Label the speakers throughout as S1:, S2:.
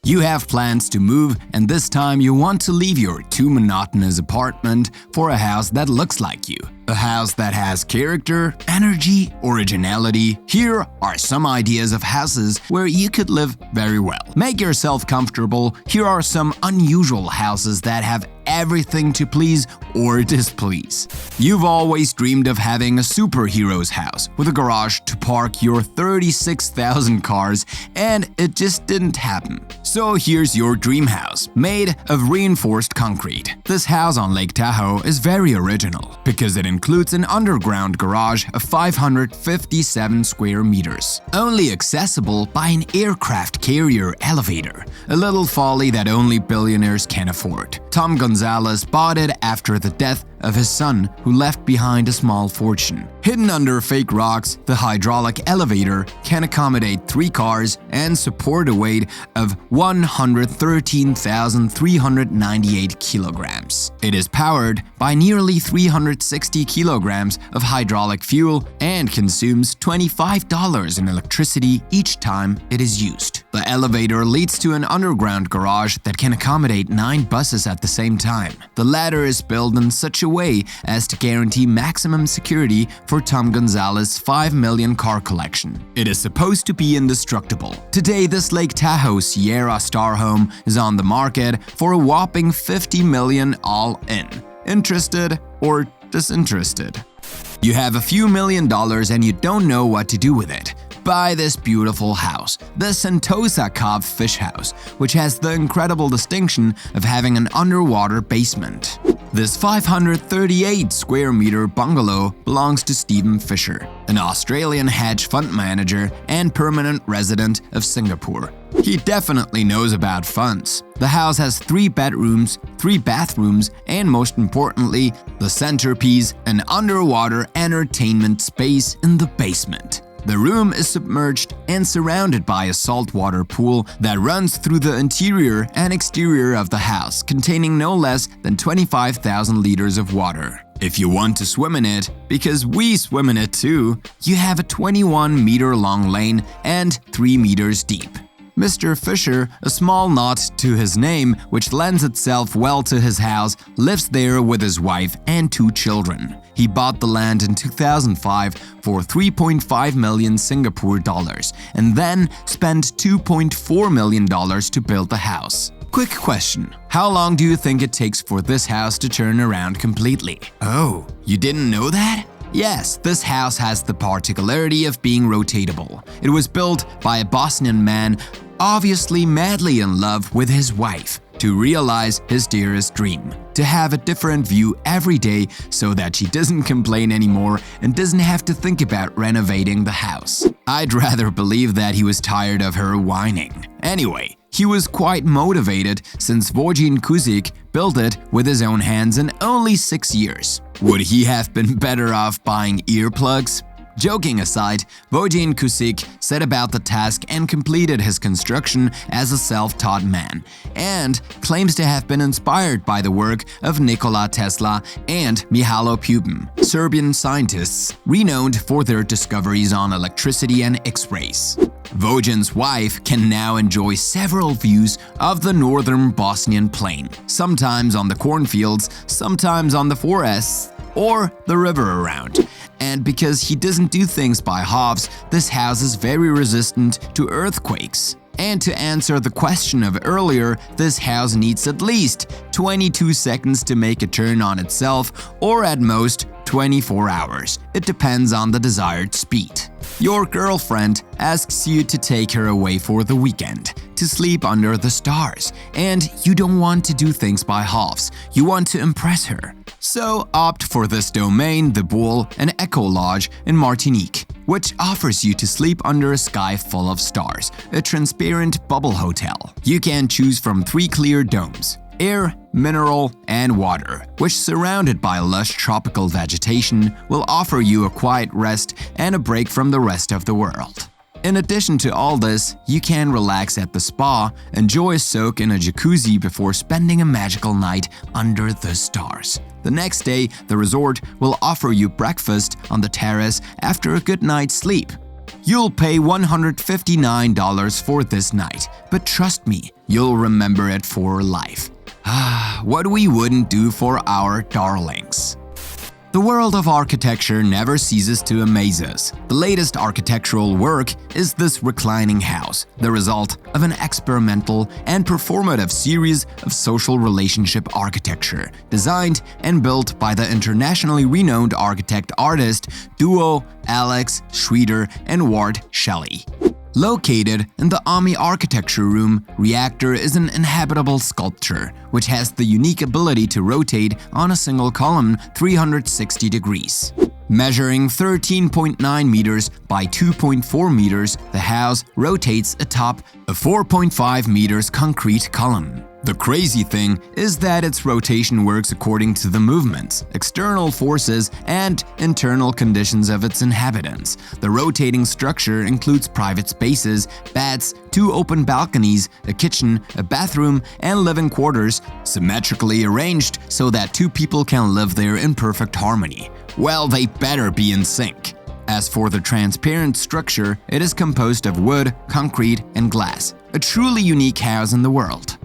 S1: You have plans to move, and this time you want to leave your too monotonous apartment for a house that looks like you. A house that has character, energy, originality. Here are some ideas of houses where you could live very well. Make yourself comfortable. Here are some unusual houses that have everything to please or displease. You've always dreamed of having a superhero's house with a garage to park your 36,000 cars, and it just didn't happen. So here's your dream house, made of reinforced concrete. This house on Lake Tahoe is very original because it includes an underground garage of 557 square meters, only accessible by an aircraft carrier elevator, a little folly that only billionaires can afford. Tom Gonzalez bought it after the death of his son, who left behind a small fortune. Hidden under fake rocks, the hydraulic elevator can accommodate 3 cars and support a weight of 113,398 kilograms. It is powered by nearly 360 kilograms of hydraulic fuel and consumes $25 in electricity each time it is used. The elevator leads to an underground garage that can accommodate 9 buses at the same time. The latter is built in such a way as to guarantee maximum security for Tom Gonzalez's 5 million car collection. It is supposed to be indestructible. Today, this Lake Tahoe Sierra Star home is on the market for a whopping $50 million all in. Interested or disinterested? You have a few $1,000,000 and you don't know what to do with it. Buy this beautiful house, the Sentosa Cove Fish House, which has the incredible distinction of having an underwater basement. This 538 square meter bungalow belongs to Steven Fisher, an Australian hedge fund manager and permanent resident of Singapore. He definitely knows about funds. The house has 3 bedrooms, 3 bathrooms, and most importantly, the centerpiece, an underwater entertainment space in the basement. The room is submerged and surrounded by a saltwater pool that runs through the interior and exterior of the house, containing no less than 25,000 liters of water. If you want to swim in it, because we swim in it too, you have a 21-meter-long lane and 3 meters deep. Mr. Fisher, a small nod to his name, which lends itself well to his house, lives there with his wife and 2 children. He bought the land in 2005 for 3.5 million Singapore dollars and then spent $2.4 million to build the house. Quick question, how long do you think it takes for this house to turn around completely? Oh, you didn't know that? Yes, this house has the particularity of being rotatable. It was built by a Bosnian man obviously madly in love with his wife to realize his dearest dream, to have a different view every day so that she doesn't complain anymore and doesn't have to think about renovating the house. I'd rather believe that he was tired of her whining. Anyway, he was quite motivated since Vojin Kusic built it with his own hands in only 6 years. Would he have been better off buying earplugs? Joking aside, Vojin Kusic set about the task and completed his construction as a self-taught man, and claims to have been inspired by the work of Nikola Tesla and Mihajlo Pupin, Serbian scientists renowned for their discoveries on electricity and X-rays. Vojin's wife can now enjoy several views of the northern Bosnian plain, sometimes on the cornfields, sometimes on the forests, or the river around. And because he doesn't do things by halves, this house is very resistant to earthquakes. And to answer the question of earlier, this house needs at least 22 seconds to make a turn on itself, or at most 24 hours. It depends on the desired speed. Your girlfriend asks you to take her away for the weekend, to sleep under the stars, and you don't want to do things by halves, you want to impress her. So opt for this domain, the Bull, an Eco Lodge in Martinique, which offers you to sleep under a sky full of stars, a transparent bubble hotel. You can choose from 3 clear domes: air, mineral, and water, which, surrounded by lush tropical vegetation, will offer you a quiet rest and a break from the rest of the world. In addition to all this, you can relax at the spa, enjoy a soak in a jacuzzi before spending a magical night under the stars. The next day, the resort will offer you breakfast on the terrace after a good night's sleep. You'll pay $159 for this night, but trust me, you'll remember it for life. What we wouldn't do for our darlings. The world of architecture never ceases to amaze us. The latest architectural work is this reclining house, the result of an experimental and performative series of social relationship architecture, designed and built by the internationally renowned architect-artist duo Alex Schroeder and Ward Shelley. Located in the Ami Architecture Room, Reactor is an inhabitable sculpture which has the unique ability to rotate on a single column 360 degrees. Measuring 13.9 meters by 2.4 meters, the house rotates atop a 4.5 meters concrete column. The crazy thing is that its rotation works according to the movements, external forces, and internal conditions of its inhabitants. The rotating structure includes private spaces, beds, 2 open balconies, a kitchen, a bathroom, and living quarters, symmetrically arranged so that 2 people can live there in perfect harmony. Well, they better be in sync. As for the transparent structure, it is composed of wood, concrete, and glass. A truly unique house in the world.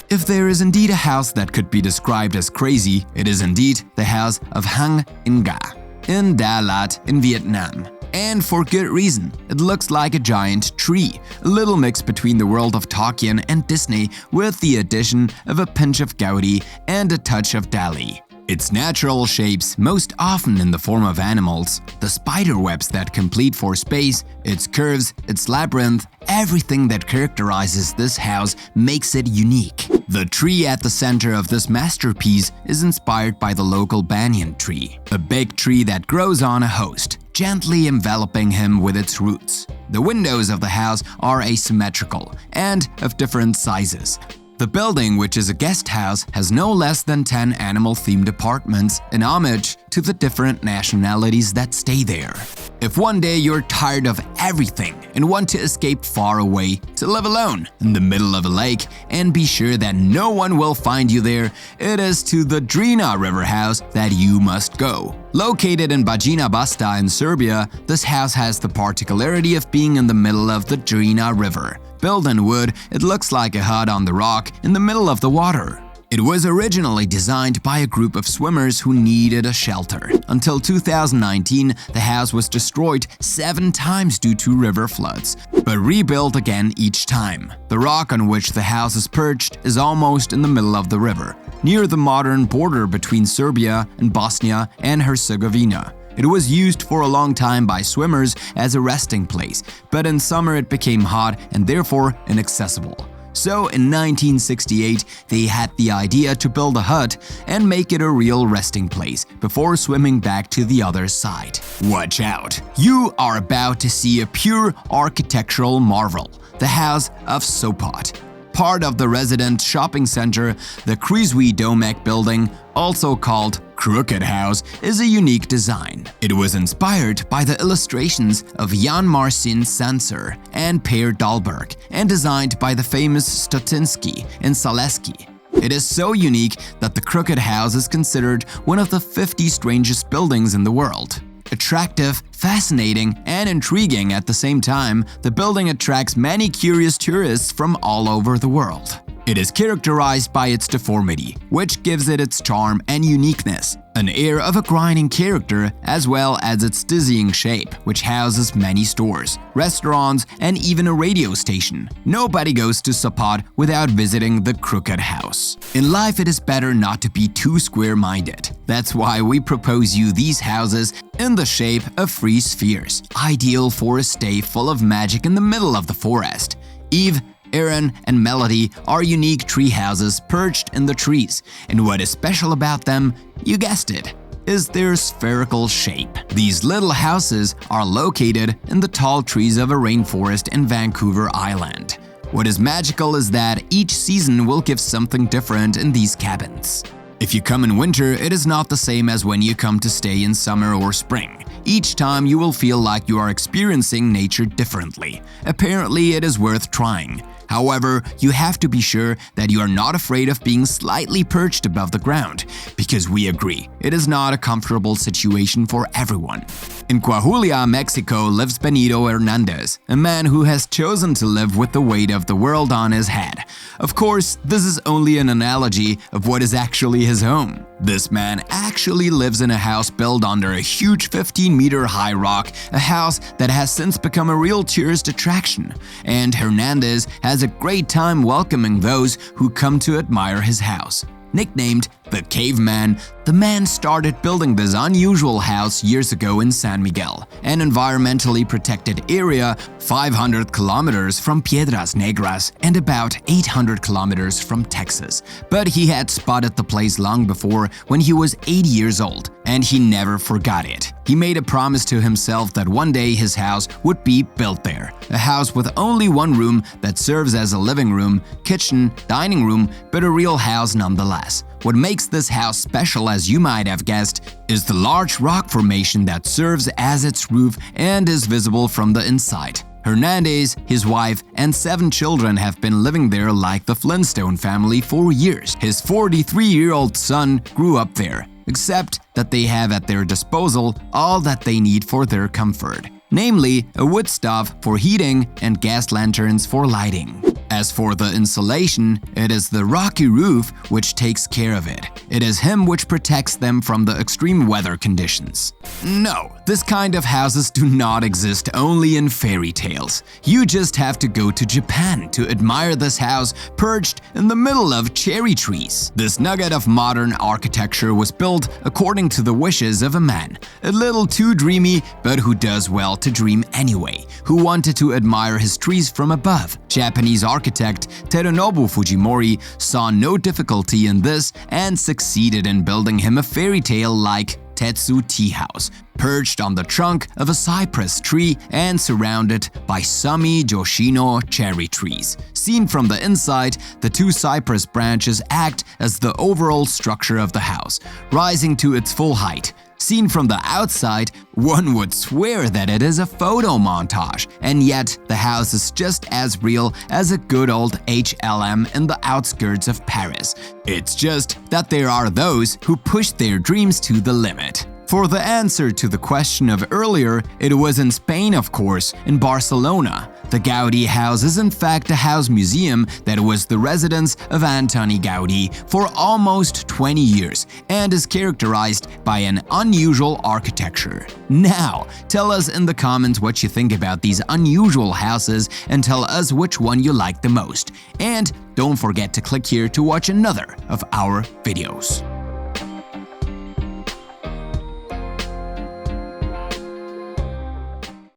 S1: If there is indeed a house that could be described as crazy, it is indeed the house of Hang Nga in Da Lat in Vietnam. And for good reason. It looks like a giant tree, a little mix between the world of Tolkien and Disney with the addition of a pinch of Gaudi and a touch of Dali. Its natural shapes, most often in the form of animals, the spider webs that complete for space, its curves, its labyrinth, everything that characterizes this house makes it unique. The tree at the center of this masterpiece is inspired by the local banyan tree, a big tree that grows on a host, gently enveloping him with its roots. The windows of the house are asymmetrical and of different sizes. The building, which is a guest house, has no less than 10 animal-themed apartments in homage to the different nationalities that stay there. If one day you're tired of everything and want to escape far away, to live alone in the middle of a lake and be sure that no one will find you there, it is to the Drina River House that you must go. Located in Bajina Basta in Serbia, this house has the particularity of being in the middle of the Drina River. Built in wood, it looks like a hut on the rock in the middle of the water. It was originally designed by a group of swimmers who needed a shelter. Until 2019, the house was destroyed 7 times due to river floods, but rebuilt again each time. The rock on which the house is perched is almost in the middle of the river, near the modern border between Serbia and Bosnia and Herzegovina. It was used for a long time by swimmers as a resting place, but in summer it became hot and therefore inaccessible. So in 1968, they had the idea to build a hut and make it a real resting place before swimming back to the other side. Watch out! You are about to see a pure architectural marvel, the House of Sopot. Part of the resident shopping center, the Krizwi Domek building, also called Crooked House, is a unique design. It was inspired by the illustrations of Jan Marcin Sanser and Per Dahlberg and designed by the famous Stutinsky and Zaleski. It is so unique that the Crooked House is considered one of the 50 strangest buildings in the world. Attractive, fascinating, and intriguing at the same time, the building attracts many curious tourists from all over the world. It is characterized by its deformity, which gives it its charm and uniqueness, an air of a grinding character, as well as its dizzying shape, which houses many stores, restaurants, and even a radio station. Nobody goes to Sopot without visiting the Crooked House. In life, it is better not to be too square-minded. That's why we propose you these houses in the shape of 3 spheres, ideal for a stay full of magic in the middle of the forest. Eve, Aaron, and Melody are unique tree houses perched in the trees, and what is special about them, you guessed it, is their spherical shape. These little houses are located in the tall trees of a rainforest in Vancouver Island. What is magical is that each season will give something different in these cabins. If you come in winter, it is not the same as when you come to stay in summer or spring. Each time you will feel like you are experiencing nature differently. Apparently, it is worth trying. However, you have to be sure that you are not afraid of being slightly perched above the ground, because we agree, it is not a comfortable situation for everyone. In Coahuila, Mexico, lives Benito Hernandez, a man who has chosen to live with the weight of the world on his head. Of course, this is only an analogy of what is actually his home. This man actually lives in a house built under a huge 15-meter-high rock, a house that has since become a real tourist attraction. And Hernandez has a great time welcoming those who come to admire his house. Nicknamed the Caveman, the man started building this unusual house years ago in San Miguel, an environmentally protected area 500 kilometers from Piedras Negras and about 800 kilometers from Texas. But he had spotted the place long before, when he was 80 years old, and he never forgot it. He made a promise to himself that one day his house would be built there. A house with only one room that serves as a living room, kitchen, dining room, but a real house nonetheless. What makes this house special, as you might have guessed, is the large rock formation that serves as its roof and is visible from the inside. Hernandez, his wife, and 7 children have been living there like the Flintstone family for years. His 43-year-old son grew up there, except that they have at their disposal all that they need for their comfort, namely a wood stove for heating and gas lanterns for lighting. As for the insulation, it is the rocky roof which takes care of it. It is him which protects them from the extreme weather conditions. No, this kind of houses do not exist only in fairy tales. You just have to go to Japan to admire this house perched in the middle of cherry trees. This nugget of modern architecture was built according to the wishes of a man, a little too dreamy, but who does well to dream anyway, who wanted to admire his trees from above. Japanese architect Terunobu Fujimori saw no difficulty in this and succeeded in building him a fairy tale-like Tetsu tea house, perched on the trunk of a cypress tree and surrounded by Sami Yoshino cherry trees. Seen from the inside, the 2 cypress branches act as the overall structure of the house, rising to its full height. Seen from the outside, one would swear that it is a photo montage, and yet the house is just as real as a good old HLM in the outskirts of Paris. It's just that there are those who push their dreams to the limit. For the answer to the question of earlier, it was in Spain, of course, in Barcelona. The Gaudi house is in fact a house museum that was the residence of Antoni Gaudi for almost 20 years and is characterized by an unusual architecture. Now, tell us in the comments what you think about these unusual houses and tell us which one you like the most. And don't forget to click here to watch another of our videos.